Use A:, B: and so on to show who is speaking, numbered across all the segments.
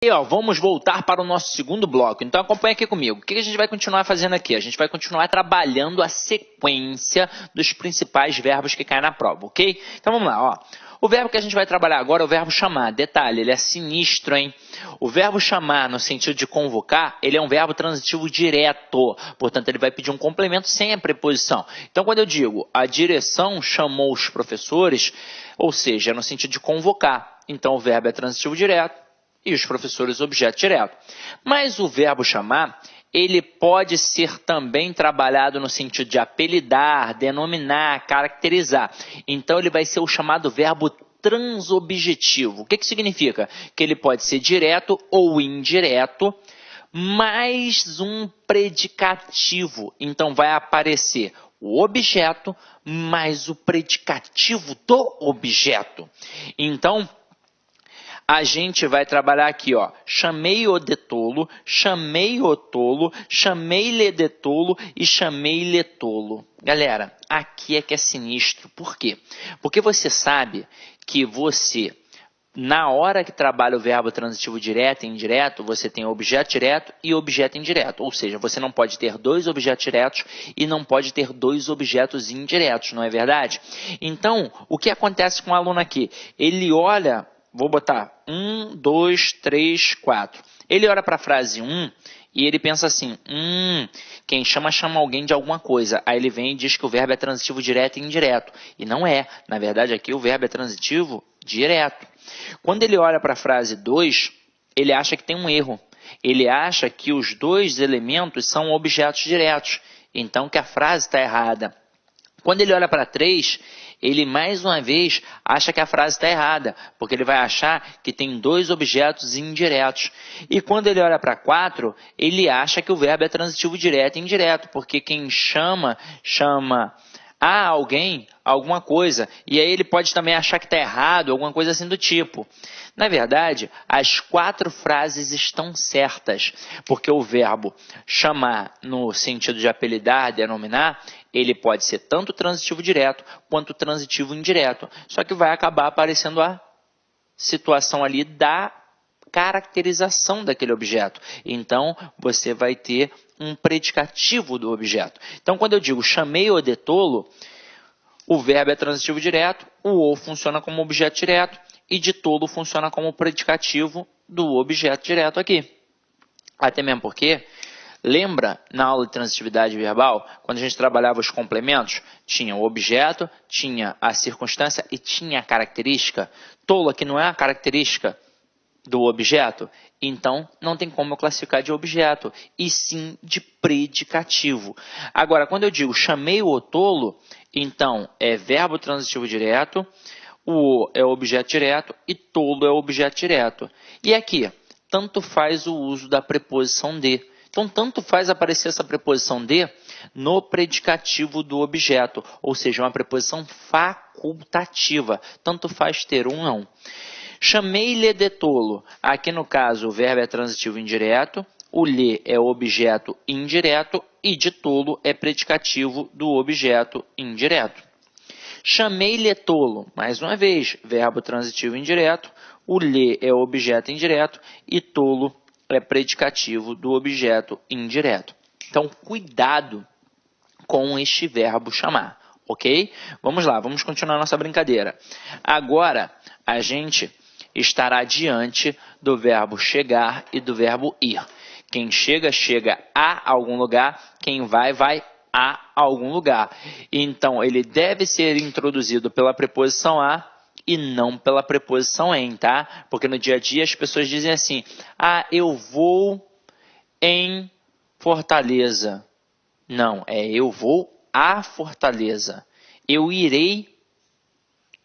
A: E ó, vamos voltar para o nosso segundo bloco. Então acompanha aqui comigo. O que a gente vai continuar fazendo aqui? A gente vai continuar trabalhando a sequência dos principais verbos que caem na prova, ok? Então vamos lá, ó. O verbo que a gente vai trabalhar agora é o verbo chamar. Detalhe, ele é sinistro, hein? O verbo chamar, no sentido de convocar, ele é um verbo transitivo direto. Portanto, ele vai pedir um complemento sem a preposição. Então, quando eu digo a direção chamou os professores, ou seja, é no sentido de convocar. Então, o verbo é transitivo direto e os professores objeto direto. Mas o verbo chamar, ele pode ser também trabalhado no sentido de apelidar, denominar, caracterizar. Então, ele vai ser o chamado verbo transobjetivo. O que significa? Que ele pode ser direto ou indireto, mais um predicativo. Então, vai aparecer o objeto mais o predicativo do objeto. Então, a gente vai trabalhar aqui, ó, chamei-o de tolo, chamei-o tolo, chamei-lhe de tolo e chamei-lhe tolo. Galera, aqui é que é sinistro. Por quê? Porque você sabe que você, na hora que trabalha o verbo transitivo direto e indireto, você tem objeto direto e objeto indireto. Ou seja, você não pode ter dois objetos diretos e não pode ter dois objetos indiretos, não é verdade? Então, o que acontece com o aluno aqui? Ele olha... Vou botar 1, 2, 3, 4. Ele olha para a frase 1 e ele pensa assim, quem chama alguém de alguma coisa. Aí ele vem e diz que o verbo é transitivo direto e indireto. E não é. Na verdade, aqui o verbo é transitivo direto. Quando ele olha para a frase 2, ele acha que tem um erro. Ele acha que os dois elementos são objetos diretos. Então, que a frase está errada. Quando ele olha para 3, ele mais uma vez acha que a frase está errada, porque ele vai achar que tem dois objetos indiretos. E quando ele olha para 4, ele acha que o verbo é transitivo direto e indireto, porque quem chama a alguém alguma coisa. E aí ele pode também achar que está errado, alguma coisa assim do tipo. Na verdade, as 4 frases estão certas, porque o verbo chamar, no sentido de apelidar, denominar, ele pode ser tanto transitivo direto quanto transitivo indireto. Só que vai acabar aparecendo a situação ali da caracterização daquele objeto. Então, você vai ter um predicativo do objeto. Então, quando eu digo chamei-o de tolo, o verbo é transitivo direto, o funciona como objeto direto e de tolo funciona como predicativo do objeto direto aqui. Até mesmo porque, lembra na aula de transitividade verbal, quando a gente trabalhava os complementos, tinha o objeto, tinha a circunstância e tinha a característica. Tolo aqui não é a característica do objeto, então não tem como eu classificar de objeto, e sim de predicativo. Agora, quando eu digo chamei-o tolo, então é verbo transitivo direto, o é objeto direto e tolo é objeto direto. E aqui, tanto faz o uso da preposição de. Então, tanto faz aparecer essa preposição de no predicativo do objeto, ou seja, uma preposição facultativa. Tanto faz ter um ou não. Chamei-lhe de tolo. Aqui, no caso, o verbo é transitivo indireto, o lhe é objeto indireto e de tolo é predicativo do objeto indireto. Chamei-lhe tolo. Mais uma vez, verbo transitivo indireto, o lhe é objeto indireto e tolo é predicativo do objeto indireto. Então, cuidado com este verbo chamar, ok? Vamos lá, vamos continuar nossa brincadeira. Agora, a gente estará diante do verbo chegar e do verbo ir. Quem chega, chega a algum lugar. Quem vai, vai a algum lugar. Então, ele deve ser introduzido pela preposição a e não pela preposição em, tá? Porque no dia a dia as pessoas dizem assim, eu vou em Fortaleza. Não, eu vou a Fortaleza. Eu irei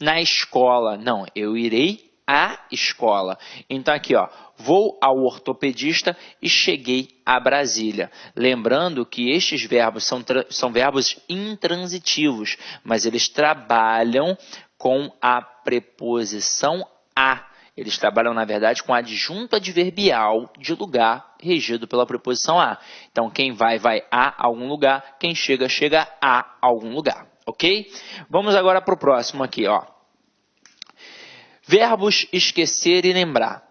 A: na escola. Não, eu irei à escola. Então aqui, ó, vou ao ortopedista e cheguei a Brasília. Lembrando que estes verbos são verbos intransitivos, mas eles trabalham com a preposição a. Eles trabalham, na verdade, com adjunto adverbial de lugar regido pela preposição a. Então, quem vai, vai a algum lugar. Quem chega, chega a algum lugar. Ok? Vamos agora para o próximo aqui, ó. Verbos esquecer e lembrar.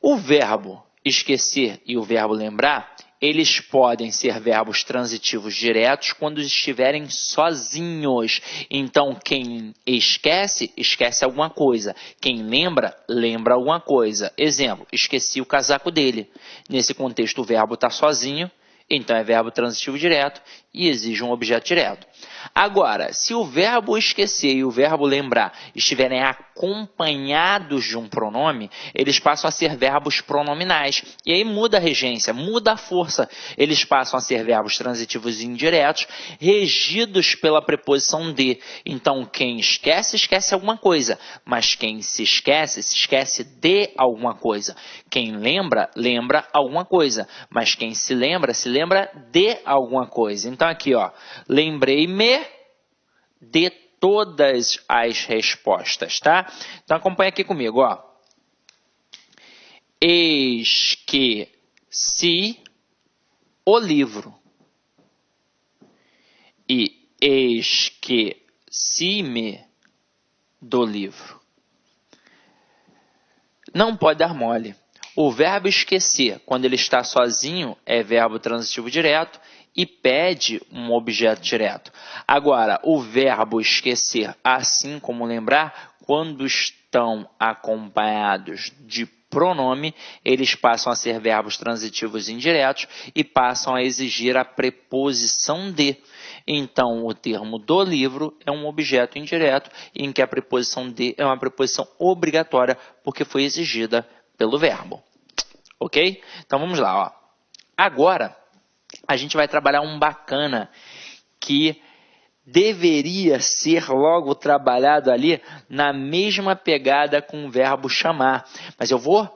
A: O verbo esquecer e o verbo lembrar, eles podem ser verbos transitivos diretos quando estiverem sozinhos. Então, quem esquece, esquece alguma coisa. Quem lembra, lembra alguma coisa. Exemplo, esqueci o casaco dele. Nesse contexto, o verbo está sozinho, então é verbo transitivo direto e exige um objeto direto. Agora, se o verbo esquecer e o verbo lembrar estiverem acompanhados de um pronome, eles passam a ser verbos pronominais. E aí muda a regência, muda a força. Eles passam a ser verbos transitivos indiretos, regidos pela preposição de. Então, quem esquece, esquece alguma coisa. Mas quem se esquece de alguma coisa. Quem lembra, lembra alguma coisa. Mas quem se lembra de alguma coisa. Então, aqui, ó, lembrei-me de todas as respostas, tá? Então, acompanha aqui comigo, ó. Esqueci o livro. E esqueci-me do livro. Não pode dar mole. O verbo esquecer, quando ele está sozinho, é verbo transitivo direto e pede um objeto direto. Agora, o verbo esquecer, assim como lembrar, quando estão acompanhados de pronome, eles passam a ser verbos transitivos indiretos e passam a exigir a preposição de. Então, o termo do livro é um objeto indireto em que a preposição de é uma preposição obrigatória porque foi exigida pelo verbo. Ok? Então, vamos lá. Ó. Agora, a gente vai trabalhar um bacana que deveria ser logo trabalhado ali na mesma pegada com o verbo chamar. Mas eu vou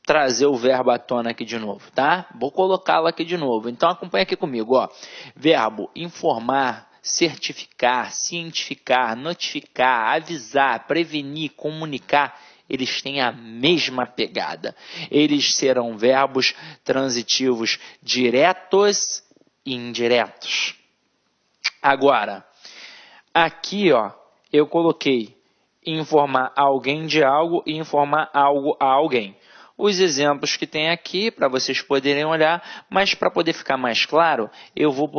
A: trazer o verbo à tona aqui de novo, tá? Vou colocá-lo aqui de novo. Então, acompanha aqui comigo, ó. Verbo informar, certificar, cientificar, notificar, avisar, prevenir, comunicar. Eles têm a mesma pegada. Eles serão verbos transitivos diretos e indiretos. Agora, aqui, ó, eu coloquei informar alguém de algo e informar algo a alguém. Os exemplos que tem aqui, para vocês poderem olhar, mas para poder ficar mais claro, eu vou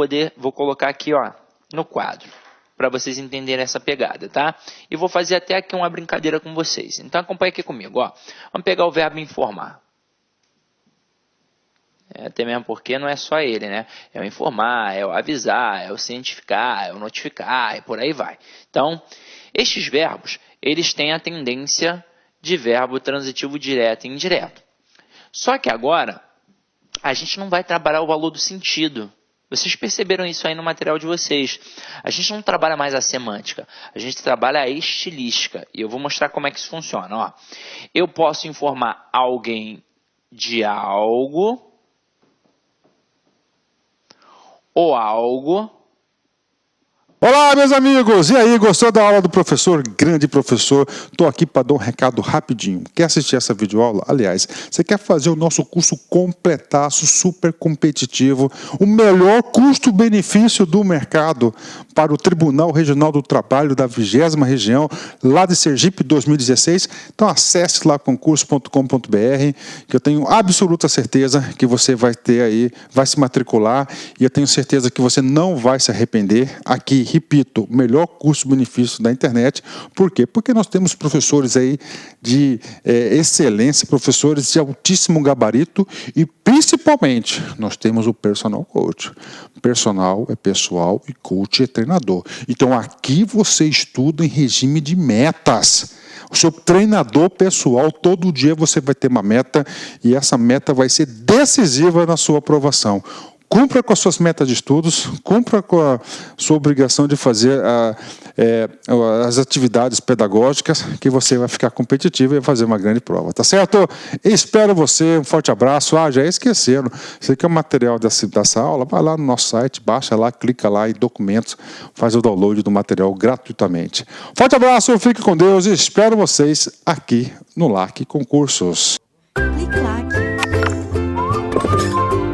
A: colocar aqui, ó, no quadro, para vocês entenderem essa pegada, tá? E vou fazer até aqui uma brincadeira com vocês. Então, acompanhe aqui comigo, ó. Vamos pegar o verbo informar. Até mesmo porque não é só ele, né? É o informar, é o avisar, é o cientificar, é o notificar e por aí vai. Então, estes verbos, eles têm a tendência de verbo transitivo direto e indireto. Só que agora, a gente não vai trabalhar o valor do sentido. Vocês perceberam isso aí no material de vocês. A gente não trabalha mais a semântica, a gente trabalha a estilística. E eu vou mostrar como é que isso funciona. Ó. Eu posso informar alguém de algo ou algo.
B: Olá, meus amigos! E aí, gostou da aula do professor? Grande professor, estou aqui para dar um recado rapidinho. Quer assistir essa videoaula? Aliás, você quer fazer o nosso curso completaço, super competitivo, o melhor custo-benefício do mercado para o Tribunal Regional do Trabalho da 20ª região, lá de Sergipe 2016? Então acesse lá concurso.com.br, que eu tenho absoluta certeza que você vai ter aí, vai se matricular, e eu tenho certeza que você não vai se arrepender. Aqui, repito, melhor custo-benefício da internet. Por quê? Porque nós temos professores aí de excelência, professores de altíssimo gabarito e, principalmente, nós temos o personal coach. Personal é pessoal e coach é treinador. Então, aqui você estuda em regime de metas. O seu treinador pessoal, todo dia você vai ter uma meta e essa meta vai ser decisiva na sua aprovação. Cumpra com as suas metas de estudos, cumpra com a sua obrigação de fazer as atividades pedagógicas, que você vai ficar competitivo e vai fazer uma grande prova, tá certo? Espero você, um forte abraço. Já esqueceram, você quer o material dessa aula? Vai lá no nosso site, baixa lá, clica lá em documentos, faz o download do material gratuitamente. Forte abraço, fique com Deus e espero vocês aqui no LAC Concursos.
C: Clique lá.